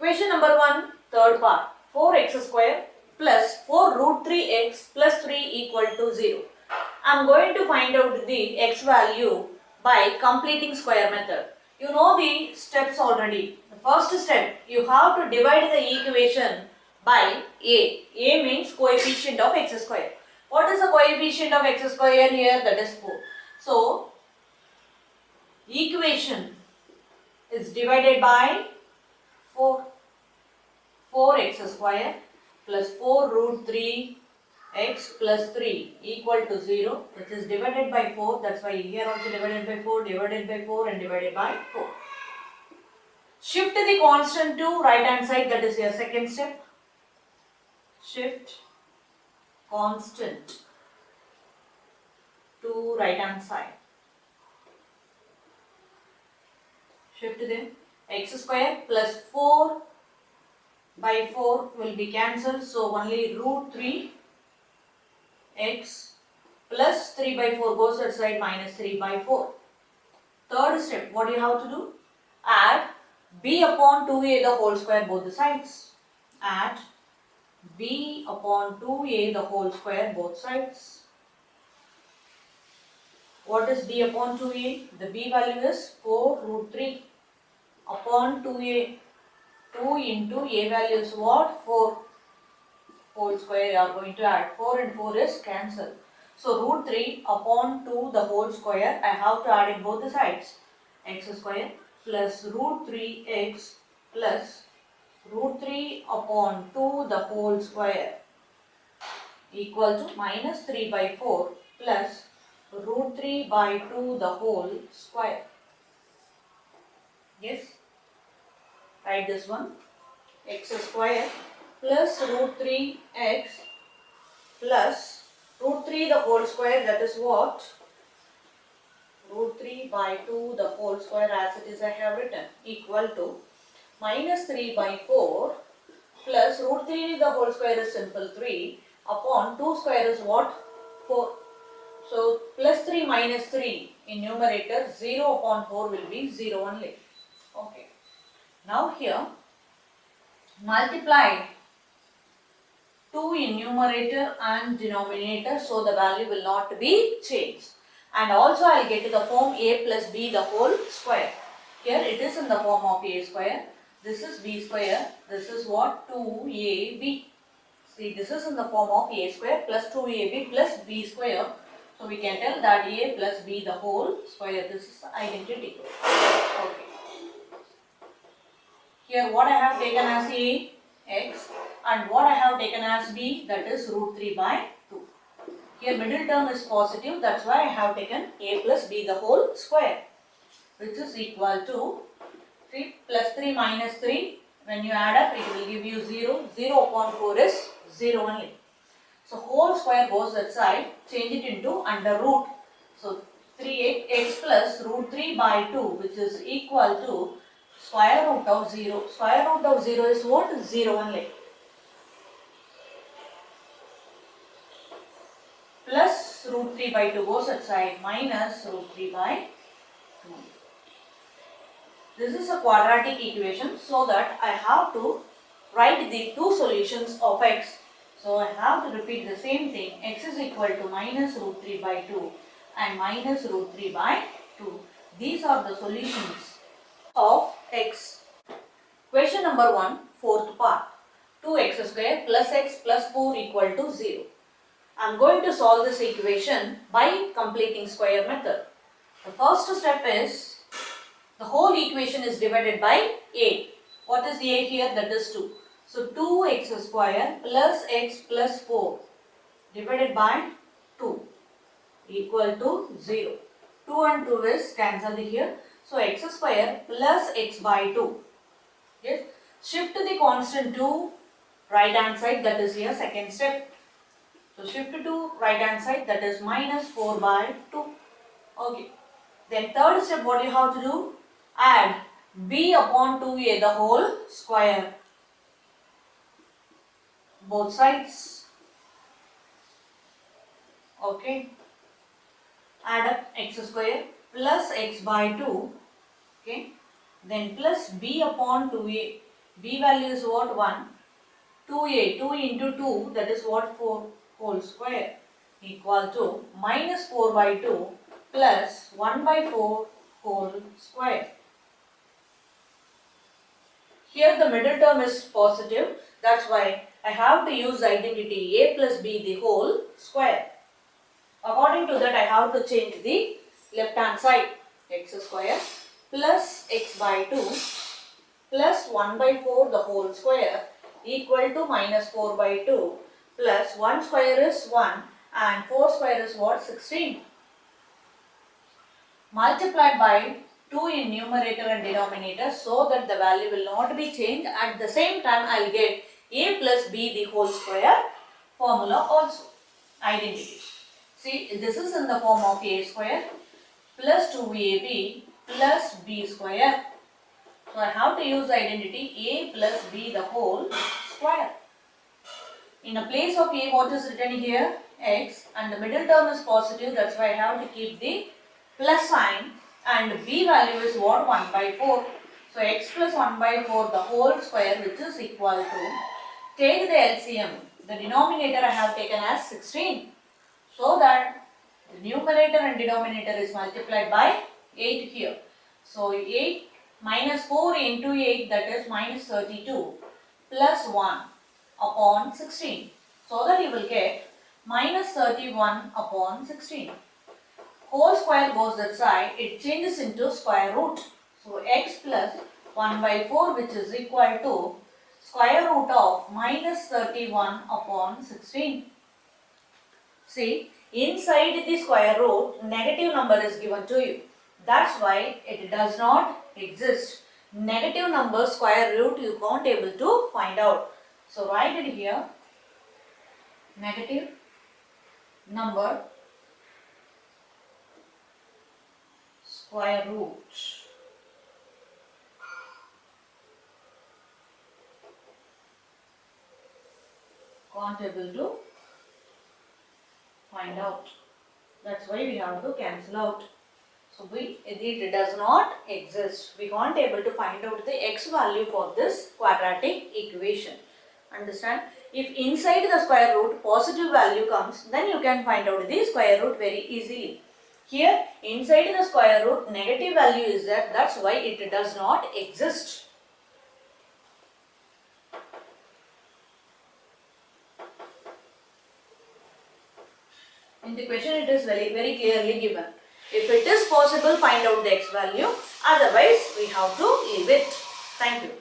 Question number 1, third part. 4x square plus 4 root 3x plus 3 equal to 0. I am going to find out the x value by completing square method. You know the steps already. The first step, you have to divide the equation by a. A means coefficient of x square. What is the coefficient of x square here? That is 4. So, equation is divided by 4. 4x square plus 4 root 3 x plus 3 equal to 0, which is divided by 4. That's why here also divided by 4, divided by 4 and divided by 4. Shift the constant to right hand side, that is your second step. Shift constant to right hand side. Shift them. X square plus 4 by 4 will be cancelled, so only root 3 x plus 3 by 4 goes outside, minus 3 by 4. Third step, what do you have to do? Add b upon 2a the whole square both the sides. Add b upon 2a the whole square both sides. What is b upon 2a? The b value is 4 root 3 upon 2a. 2 into a value is what? 4 whole square. You are going to add 4 and 4 is cancelled. So root 3 upon 2 the whole square, I have to add in both the sides. X square plus root 3x plus root 3 upon 2 the whole square equal to minus 3 by 4 plus root 3 by 2 the whole square. Yes? Write this one. X square plus root 3x plus root 3 the whole square, that is what? Root 3 by 2 the whole square, as it is I have written, equal to minus 3 by 4 plus root 3 the whole square is simple 3 upon 2 square is what? 4. So plus 3 minus 3 in numerator, 0 upon 4 will be 0 only. Okay. Now here multiply 2 in numerator and denominator, so the value will not be changed. And also I will get to the form a plus b the whole square. Here it is in the form of a square. This is b square. This is what? 2ab. See, this is in the form of a square plus 2ab plus b square. So we can tell that a plus b the whole square. This is identity. Okay. Here what I have taken as a, x, and what I have taken as b, that is root 3 by 2. Here middle term is positive, that's why I have taken a plus b the whole square, which is equal to 3 plus 3 minus 3. When you add up, it will give you 0. 0 upon 4 is 0 only. So whole square goes that side, change it into under root. So 3x plus root 3 by 2, which is equal to square root of 0. Square root of 0 is what? 0 only. Plus root 3 by 2 goes outside, minus root 3 by 2. This is a quadratic equation, so that I have to write the two solutions of x. So I have to repeat the same thing. X is equal to minus root 3 by 2 and minus root 3 by 2. These are the solutions of x. Question number 1, fourth part. 2x square plus x plus 4 equal to 0. I am going to solve this equation by completing square method. The first step is, the whole equation is divided by a. What is a here? That is 2. So 2x square plus x plus 4 divided by 2 equal to 0. 2 and 2 is cancelled here. So x square plus x by 2. Yes. Shift the constant to right hand side, that is here second step. So shift to right hand side, that is minus 4 by 2. Okay. Then third step, what you have to do? Add b upon 2a the whole square. Both sides. Okay. Add up x square plus x by 2. Okay. Then plus b upon 2a. b value is what? 1. 2a, 2 into 2, that is what? 4 whole square, equal to minus 4 by 2 plus 1 by 4 whole square. Here the middle term is positive, that's why I have to use identity a plus b the whole square. According to that, I have to change the left hand side. X square plus x by 2 plus 1 by 4 the whole square equal to minus 4 by 2 plus 1 square is 1 and 4 square is what? 16. Multiplied by 2 in numerator and denominator so that the value will not be changed. At the same time, I will get a plus b the whole square formula also. Identity. See, this is in the form of a square plus 2ab plus b square. So, I have to use the identity a plus b the whole square. In a place of a, what is written here? X, and the middle term is positive, that's why I have to keep the plus sign, and b value is what? 1 by 4. So, x plus 1 by 4 the whole square, which is equal to, take the LCM, the denominator I have taken as 16, so that the numerator and denominator is multiplied by 8 here. So, 8 minus 4 into 8, that is minus 32 plus 1 upon 16. So that you will get minus 31 upon 16. Whole square goes that side, it changes into square root. So x plus 1 by 4, which is equal to square root of minus 31 upon 16. See, inside the square root, negative number is given to you. That's why it does not exist. Negative number square root you can't able to find out. So write it here. Negative number square root. Can't able to find out. That's why we have to cancel out. So it does not exist. We can't able to find out the x value for this quadratic equation. Understand? If inside the square root positive value comes, then you can find out the square root very easily. Here inside the square root negative value is there, that's why it does not exist. In the question it is very clearly given. If it is possible, find out the x value, otherwise we have to leave it. Thank you.